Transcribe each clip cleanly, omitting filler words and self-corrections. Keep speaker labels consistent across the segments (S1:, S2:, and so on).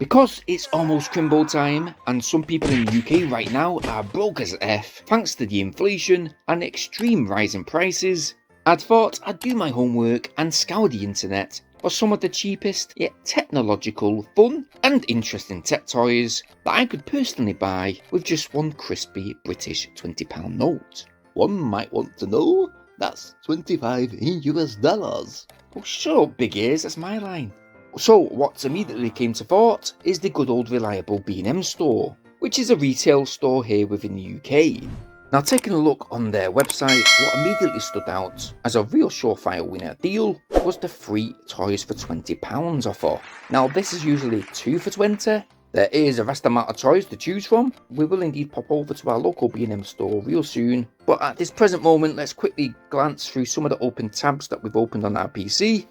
S1: Because it's almost Crimbo time, and some people in the UK right now are broke as F thanks to the inflation and extreme rise in prices, I'd thought I'd do my homework and scour the internet for some of the cheapest yet technological, fun and interesting tech toys that I could personally buy with just one crispy British £20 note.
S2: One might want to know, that's 25 in US dollars.
S1: Oh, shut up, big ears, that's my line. So what immediately came to thought is the good old reliable B&M store, which is a retail store here within the UK. Now, taking a look on their website, what immediately stood out as a real surefire winner deal was the free toys for £20 offer. Now, this is usually 2 for 20. There is a vast amount of toys to choose from. We will indeed pop over to our local B&M store real soon, but at this present moment, let's quickly glance through some of the open tabs that we've opened on our PC.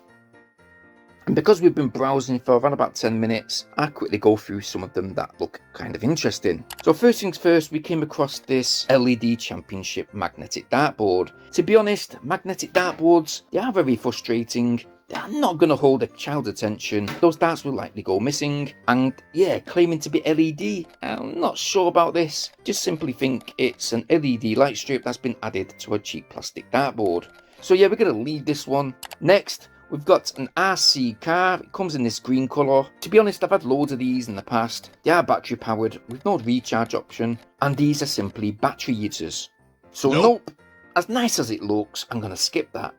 S1: And because we've been browsing for around about 10 minutes, I'll quickly go through some of them that look kind of interesting. So first things first, we came across this LED Championship magnetic dartboard. To be honest, magnetic dartboards, they are very frustrating. They're not going to hold a child's attention. Those darts will likely go missing. And yeah, claiming to be LED, I'm not sure about this. Just simply think it's an LED light strip that's been added to a cheap plastic dartboard. So yeah, we're going to leave this one. Next, we've got an RC car. It comes in this green colour. To be honest, I've had loads of these in the past. They are battery powered with no recharge option, and these are simply battery eaters. So nope. As nice as it looks, I'm going to skip that.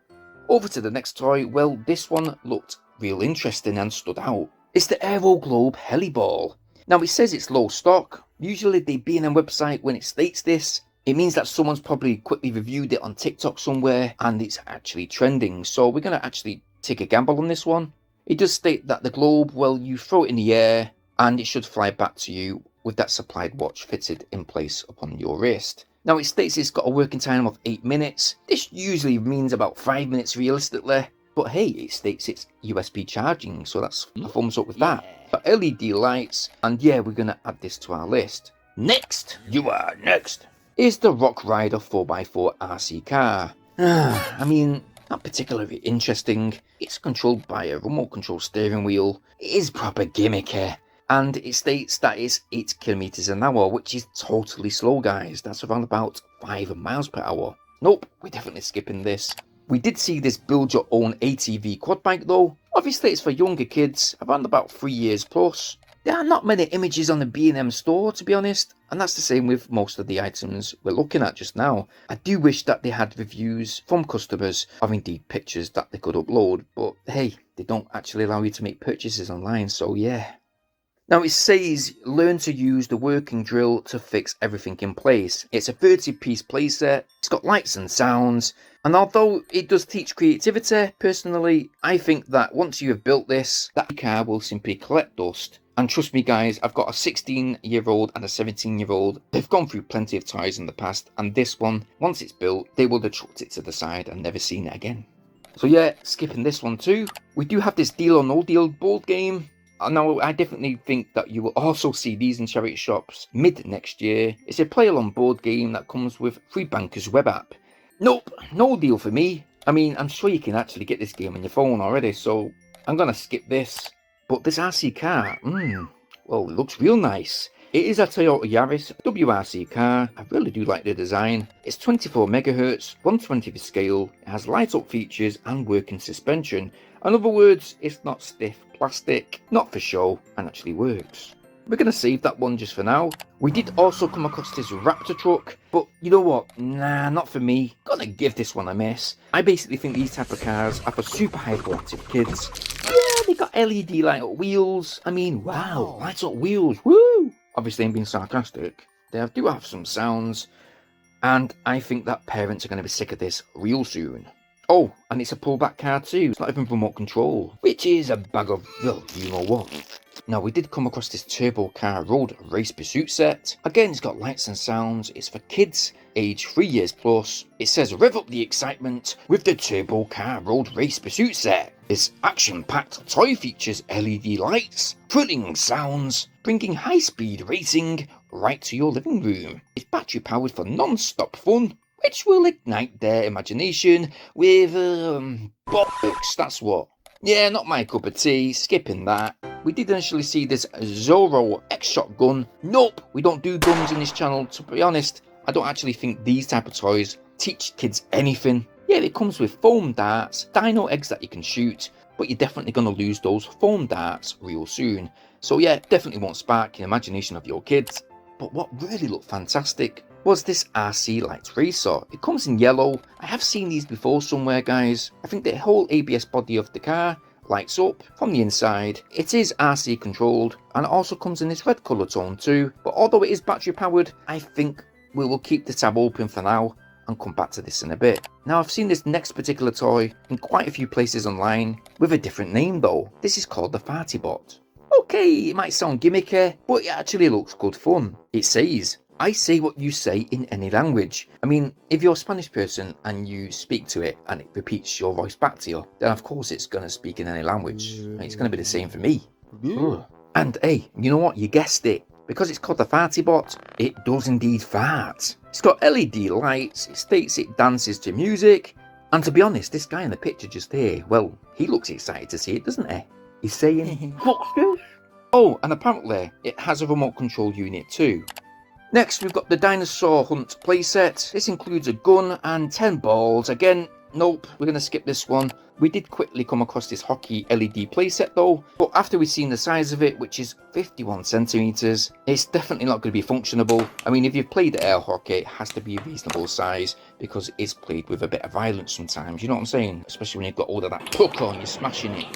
S1: Over to the next toy. Well, this one looked real interesting and stood out. It's the Aero Globe Heli ball. Now it says it's low stock. Usually the B&M website, when it states this, it means that someone's probably quickly reviewed it on TikTok somewhere and it's actually trending. So we're going to actually take a gamble on this one. It does state that the globe, well, you throw it in the air and it should fly back to you with that supplied watch fitted in place upon your wrist. Now it states it's got a working time of 8 minutes. This usually means about 5 minutes realistically, but hey, it states it's USB charging, so that's a thumbs up with that. But LED lights, and yeah, we're gonna add this to our list. Next, you are next, is the Rock Rider 4x4 RC car. I mean, not particularly interesting. It's controlled by a remote control steering wheel. It is proper gimmicky. And it states that it's 8 kilometers an hour, which is totally slow, guys. That's around about 5 miles per hour. Nope, we're definitely skipping this. We did see this build your own ATV quad bike though. Obviously it's for younger kids, around about 3 years plus. There are not many images on the B&M store, to be honest, and that's the same with most of the items we're looking at just now. I do wish that they had reviews from customers, or indeed pictures that they could upload, but hey, they don't actually allow you to make purchases online, so yeah. Now it says, learn to use the working drill to fix everything in place. It's a 30-piece playset, it's got lights and sounds, and although it does teach creativity, personally, I think that once you have built this, that car will simply collect dust. And trust me guys, I've got a 16-year-old and a 17-year-old. They've gone through plenty of toys in the past, and this one, once it's built, they will have chucked it to the side and never seen it again. So yeah, skipping this one too. We do have this Deal or No Deal board game. Now, I definitely think that you will also see these in charity shops mid next year. It's a play-along board game that comes with Free Bankers web app. Nope, no deal for me. I mean, I'm sure you can actually get this game on your phone already, so I'm gonna skip this. But this RC car, well, it looks real nice. It is a Toyota Yaris WRC car. I really do like the design. It's 24 MHz, 1/20th scale. It has light-up features and working suspension. In other words, it's not stiff plastic, not for show, and actually works. We're going to save that one just for now. We did also come across this Raptor truck, but you know what? Nah, not for me. Gonna give this one a miss. I basically think these type of cars are for super hyperactive kids. Yeah, they got LED light up wheels. I mean, wow, light up wheels, woo! Obviously, I'm being sarcastic. They do have some sounds, and I think that parents are going to be sick of this real soon. Oh, and it's a pullback car too. It's not even remote control, which is a bag of, well, you know what. Now, we did come across this Turbo Car Road Race Pursuit set. Again, it's got lights and sounds. It's for kids, age 3 years plus. It says, rev up the excitement with the Turbo Car Road Race Pursuit set. This action-packed toy features LED lights, thrilling sounds, bringing high-speed racing right to your living room. It's battery-powered for non-stop fun, which will ignite their imagination with, bollocks, that's what. Yeah, not my cup of tea, skipping that. we did initially see this Zorro X-Shot gun. Nope, we don't do guns in this channel. To be honest, I don't actually think these type of toys teach kids anything. Yeah, it comes with foam darts, dino eggs that you can shoot, but you're definitely going to lose those foam darts real soon. So yeah, definitely won't spark the imagination of your kids. But what really looked fantastic was this RC light racer. It comes in yellow. I have seen these before somewhere, guys. I think the whole ABS body of the car lights up from the inside. It is RC controlled, and it also comes in this red colour tone too. But although it is battery powered, I think we will keep the tab open for now and come back to this in a bit. Now, I've seen this next particular toy in quite a few places online with a different name though. This is called the FartiBot. Okay, it might sound gimmicky, but it actually looks good fun. It says, I say what you say in any language. I mean, if you're a Spanish person and you speak to it and it repeats your voice back to you, then of course it's going to speak in any language. It's going to be the same for me. And hey, you know what? You guessed it. Because it's called the FartiBot, it does indeed fart. It's got LED lights, it states it dances to music, and to be honest, this guy in the picture just here, well, he looks excited to see it, doesn't he? He's saying, what's this? Oh, and apparently, it has a remote control unit too. Next, we've got the Dinosaur Hunt playset. This includes a gun and 10 balls. Again, nope, we're going to skip this one. We did quickly come across this hockey LED playset though, but after we've seen the size of it, which is 51 centimeters, it's definitely not going to be functionable. I mean, if you've played air hockey, it has to be a reasonable size because it is played with a bit of violence sometimes, you know what I'm saying? Especially when you've got all of that puck on, you're smashing it.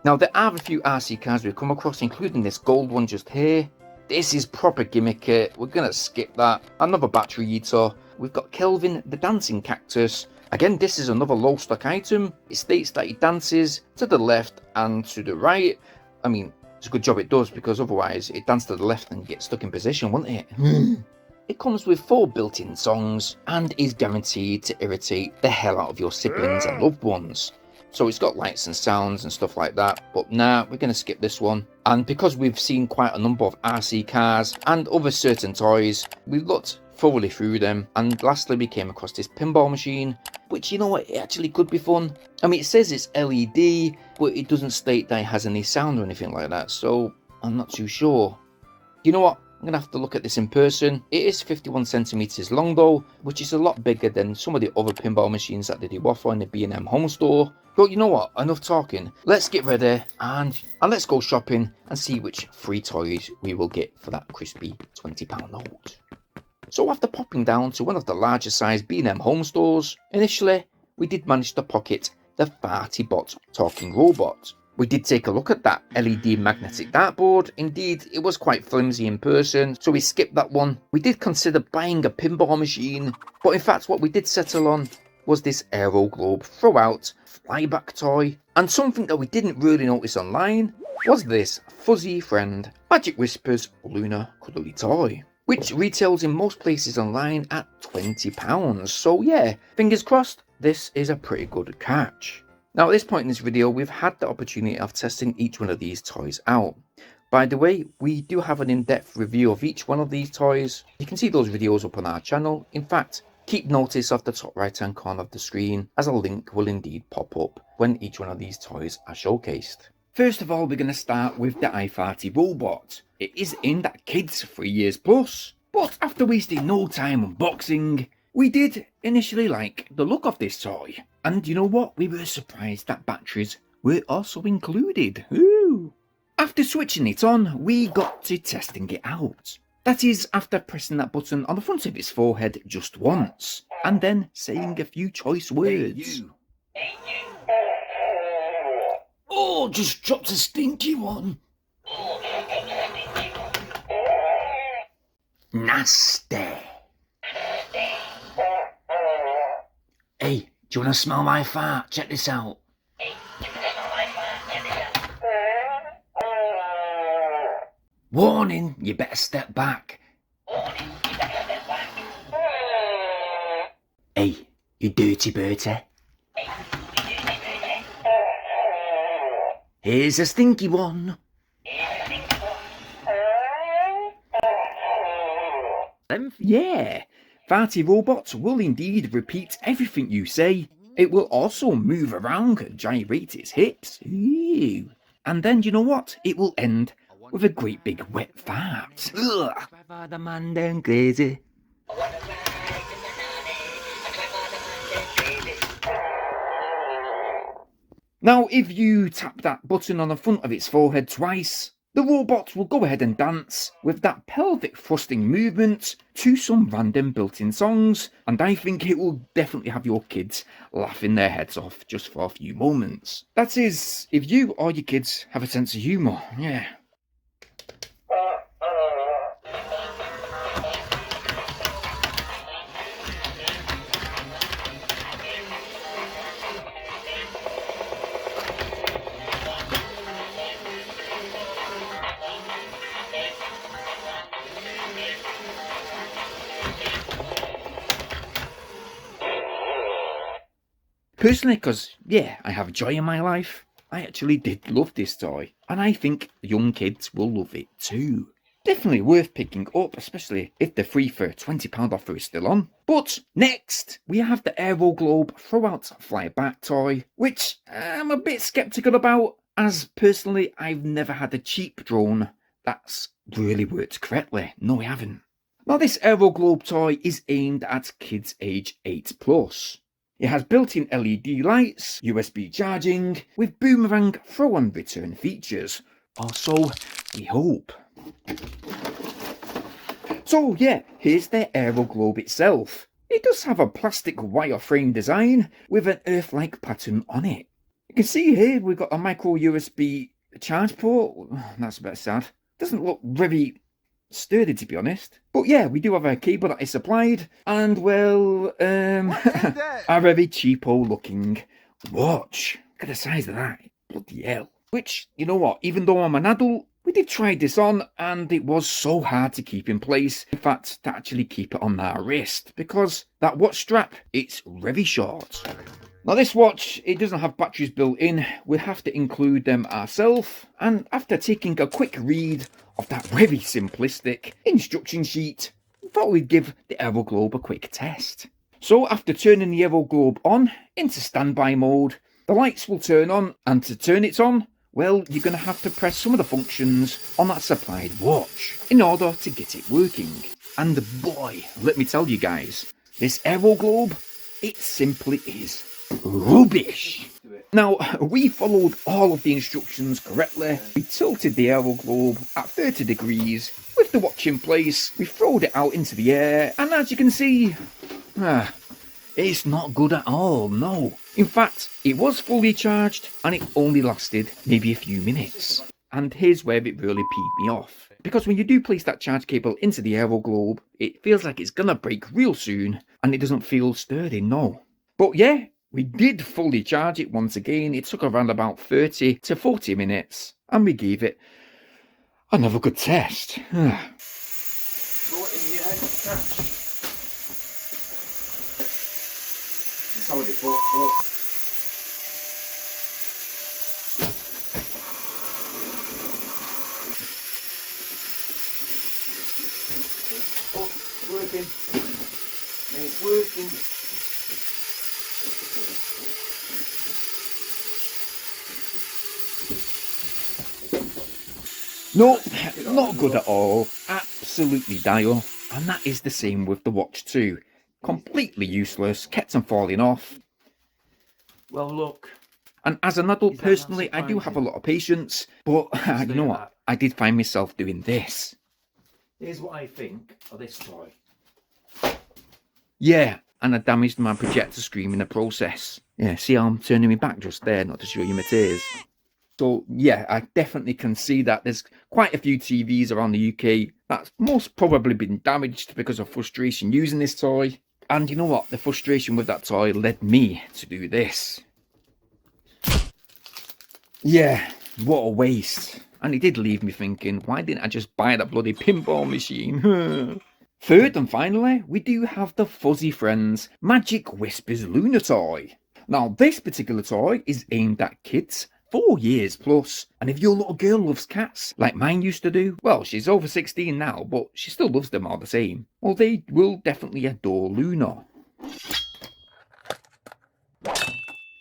S1: Now, there are a few RC cars we've come across, including this gold one just here. This is proper gimmicky. We're going to skip that. Another battery eater. We've got Kelvin the dancing cactus. Again, this is another low stock item. It states that it dances to the left and to the right. I mean, it's a good job it does, because otherwise it dances to the left and gets stuck in position, wouldn't it? It comes with 4 built-in songs and is guaranteed to irritate the hell out of your siblings and loved ones. So it's got lights and sounds and stuff like that, but nah, we're going to skip this one. And because we've seen quite a number of RC cars and other certain toys, we've looked thoroughly through them, and lastly we came across this pinball machine, which, you know what, it actually could be fun. I mean, it says it's LED, but it doesn't state that it has any sound or anything like that, so I'm not too sure. You know what, I'm going to have to look at this in person. It is 51 centimeters long though, which is a lot bigger than some of the other pinball machines that they do offer in the B&M home store. But you know what, enough talking, let's get ready and let's go shopping and see which free toys we will get for that crispy £20 note. So after popping down to one of the larger size B&M home stores, initially we did manage to pocket the FartiBot talking robot. We did take a look at that LED magnetic dartboard. Indeed, it was quite flimsy in person, so we skipped that one. We did consider buying a pinball machine, but in fact what we did settle on was this Aero globe throwout flyback toy. And something that we didn't really notice online was this Fuzzy Friend Magic Whispers Lunar Cuddly toy, which retails in most places online at £20. So yeah, fingers crossed, this is a pretty good catch. Now at this point in this video, we've had the opportunity of testing each one of these toys out. By the way, we do have an in-depth review of each one of these toys. You can see those videos up on our channel. In fact, keep notice of the top right hand corner of the screen, as a link will indeed pop up when each one of these toys are showcased. First of all, we're going to start with the iFarty robot. It is aimed at kids 3 years plus, but after wasting no time unboxing, we did initially like the look of this toy. And you know what? We were surprised that batteries were also included. Ooh. After switching it on, we got to testing it out. That is, after pressing that button on the front of its forehead just once, and then saying a few choice words. Hey, you. Hey, you. Oh, just dropped a stinky one. Nasty. Hey, do you want to smell my fart? Check this out. Warning, you better step back. Hey, you dirty Bertie. Here's a stinky one. Yeah, Farty robots will indeed repeat everything you say. It will also move around and gyrate its hips. Ew. and then you know what? It will end with a great big wet fart. Ugh. The man down crazy. Now, if you tap that button on the front of its forehead twice, the robot will go ahead and dance with that pelvic thrusting movement to some random built-in songs, and I think it will definitely have your kids laughing their heads off just for a few moments. That is, if you or your kids have a sense of humour, yeah. Personally, because, yeah, I have joy in my life, I actually did love this toy, and I think young kids will love it too. Definitely worth picking up, especially if the free for £20 offer is still on. But next, we have the Aero Globe Throw-Out Fly Back toy, which I'm a bit sceptical about, as personally I've never had a cheap drone that's really worked correctly. No, I haven't. Now, this Aero Globe toy is aimed at kids age 8+. It has built-in LED lights, USB charging, with boomerang throw and return features. Or so we hope. So yeah, here's the Aero Globe itself. It does have a plastic wireframe design with an Earth-like pattern on it. You can see here we've got a micro USB charge port. That's a bit sad. Doesn't look very sturdy, to be honest. But yeah, we do have a cable that is supplied, and well, a very cheapo looking watch. Look at the size of that. Bloody hell. Which, you know what, even though I'm an adult, we did try this on, and it was so hard to keep in place. In fact, to actually keep it on our wrist, because that watch strap, it's very short. Now this watch, it doesn't have batteries built in. We'll have to include them ourselves, and after taking a quick read of that very simplistic instruction sheet, we thought we'd give the Aero Globe a quick test. So after turning the Aero Globe on into standby mode, the lights will turn on, and to turn it on, well, you're going to have to press some of the functions on that supplied watch in order to get it working. And boy, let me tell you guys, this Aero Globe, it simply is rubbish. Now, we followed all of the instructions correctly. We tilted the Aero Globe at 30 degrees. With the watch in place, we throwed it out into the air, and as you can see, it's not good at all, no. In fact, it was fully charged, and it only lasted maybe a few minutes. And here's where it really peed me off. Because when you do place that charge cable into the Aero Globe, it feels like it's gonna break real soon, and it doesn't feel sturdy, no. But yeah, we did fully charge it once again. It took around about 30 to 40 minutes, and we gave it another good test. It's already fucked up. Oh, it's working. It's working. No, not good at all. Absolutely dire. And that is the same with the watch too. Completely useless, kept on falling off. Well, look. And as an adult, personally, I do have a lot of patience, but you know what? I did find myself doing this. Here's what I think of this toy. Yeah, and I damaged my projector screen in the process. Yeah, see how I'm turning me back just there, not to show you my tears. So yeah, I definitely can see that there's quite a few TVs around the UK that's most probably been damaged because of frustration using this toy. And you know what? The frustration with that toy led me to do this. Yeah, what a waste. And it did leave me thinking, why didn't I just buy that bloody pinball machine? Third and finally, we do have the Fuzzy Friends Magic Whispers Lunar toy. Now this particular toy is aimed at kids 4 years plus, and if your little girl loves cats, like mine used to do, well, she's over 16 now, but she still loves them all the same, well, they will definitely adore Luna.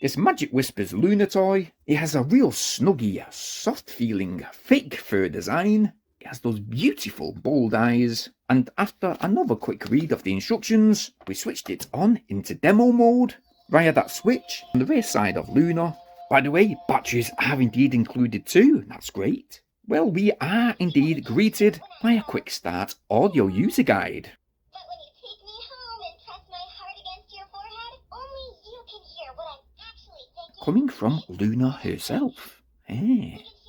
S1: This Magic Whispers Luna toy, it has a real snuggy, soft feeling, fake fur design. It has those beautiful bold eyes, and after another quick read of the instructions, we switched it on into demo mode via that switch on the rear side of Luna. By the way, batteries are indeed included too, that's great. Well, we are indeed greeted by a quick start audio user guide.
S3: But when you take me home and press my heart against your forehead, only you can hear what I'm actually thinking.
S1: Coming from Luna herself.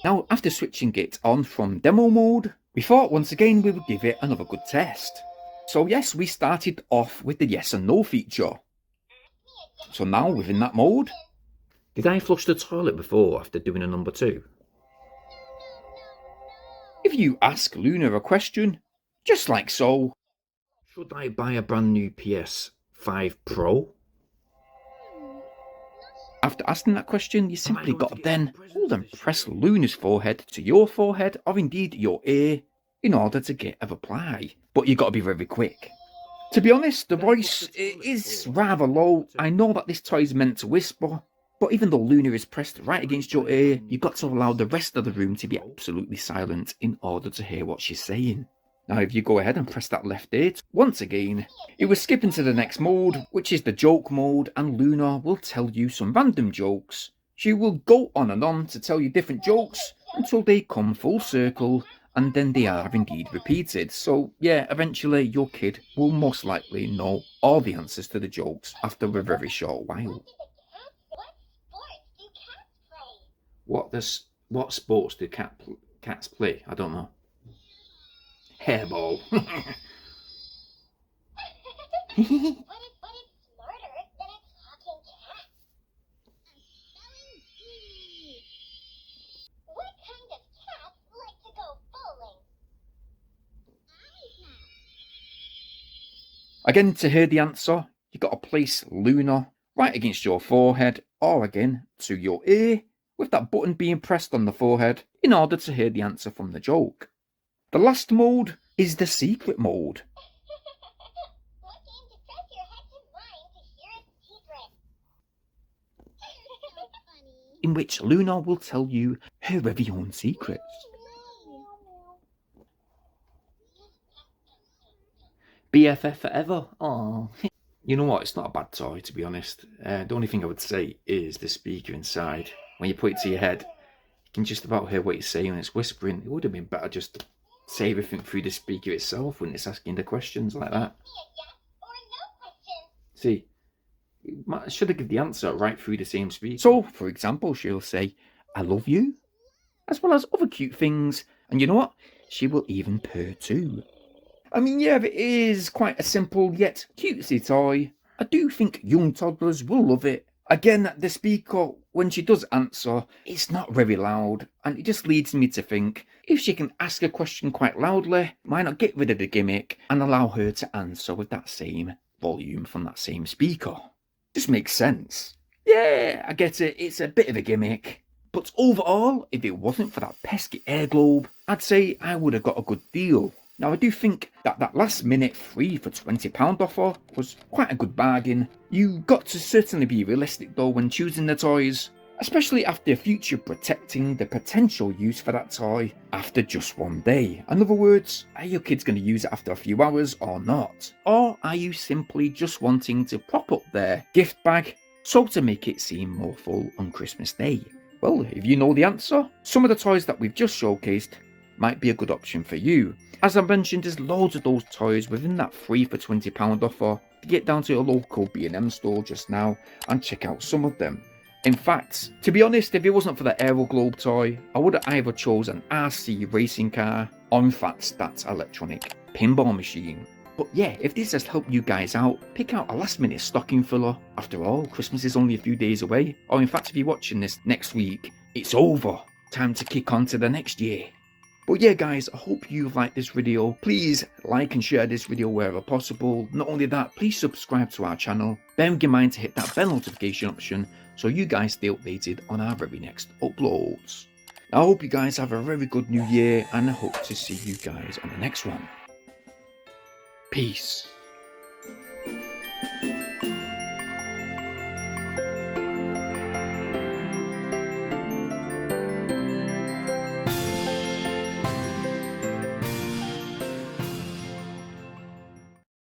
S1: Now, after switching it on from demo mode, we thought once again we would give it another good test. So yes, we started off with the yes and no feature. So now within that mode, did I flush the toilet before after doing a number 2? If you ask Luna a question, just like so, should I buy a brand new PS5 Pro? After asking that question, you simply got to then hold and press Luna's forehead to your forehead, or indeed your ear, in order to get a reply. But you got to be very quick. To be honest, the voice is rather low. I know that this toy is meant to whisper, but even though Luna is pressed right against your ear, you've got to allow the rest of the room to be absolutely silent in order to hear what she's saying. Now if you go ahead and press that left ear, once again, it will skip into the next mode, which is the joke mode, and Luna will tell you some random jokes. She will go on and on to tell you different jokes until they come full circle, and then they are indeed repeated. So yeah, eventually your kid will most likely know all the answers to the jokes after a very short while. What sports do cats play? I don't know. Hairball.
S3: But it's smarter than a talking cat. Spelling bee. What kind of cats like to go bowling?
S1: Again, to hear the answer, you got to place Luna right against your forehead, or again to your ear, with that button being pressed on the forehead in order to hear the answer from the joke. The last mode is the secret mode.
S3: What game to press your head to mine to hear a secret? So funny.
S1: In which Luna will tell you her very own secrets. BFF forever? Aww. You know what, it's not a bad toy to be honest. The only thing I would say is the speaker inside. When you put it to your head, you can just about hear what it's saying when it's whispering. It would have been better just to say everything through the speaker itself when it's asking the questions like that. See, I should have given the answer right through the same speaker. So, for example, she'll say, I love you, as well as other cute things. And you know what? She will even purr too. I mean, yeah, it is quite a simple yet cutesy toy. I do think young toddlers will love it. Again, the speaker, when she does answer, it's not very loud, and it just leads me to think, if she can ask a question quite loudly, why not get rid of the gimmick and allow her to answer with that same volume from that same speaker? Just makes sense. Yeah, I get it, it's a bit of a gimmick. But overall, if it wasn't for that pesky air globe, I'd say I would have got a good deal. Now I do think that last minute 3 for £20 offer was quite a good bargain. You got to certainly be realistic though when choosing the toys, especially after future protecting the potential use for that toy after just one day. In other words, are your kids going to use it after a few hours or not? Or are you simply just wanting to prop up their gift bag so to make it seem more full on Christmas Day? Well, if you know the answer, some of the toys that we've just showcased might be a good option for you. As I mentioned, there's loads of those toys within that 3 for £20 offer. Get down to your local B&M store just now and check out some of them. In fact, to be honest, if it wasn't for the Aero Globe toy, I would have either chose an RC racing car or in fact that electronic pinball machine. But yeah, if this has helped you guys out, pick out a last minute stocking filler. After all, Christmas is only a few days away. Or in fact, if you're watching this next week, it's over. Time to kick on to the next year. But yeah guys, I hope you've liked this video. Please like and share this video wherever possible. Not only that, please subscribe to our channel. Bear in mind to hit that bell notification option so you guys stay updated on our very next uploads. I hope you guys have a very good new year and I hope to see you guys on the next one. Peace.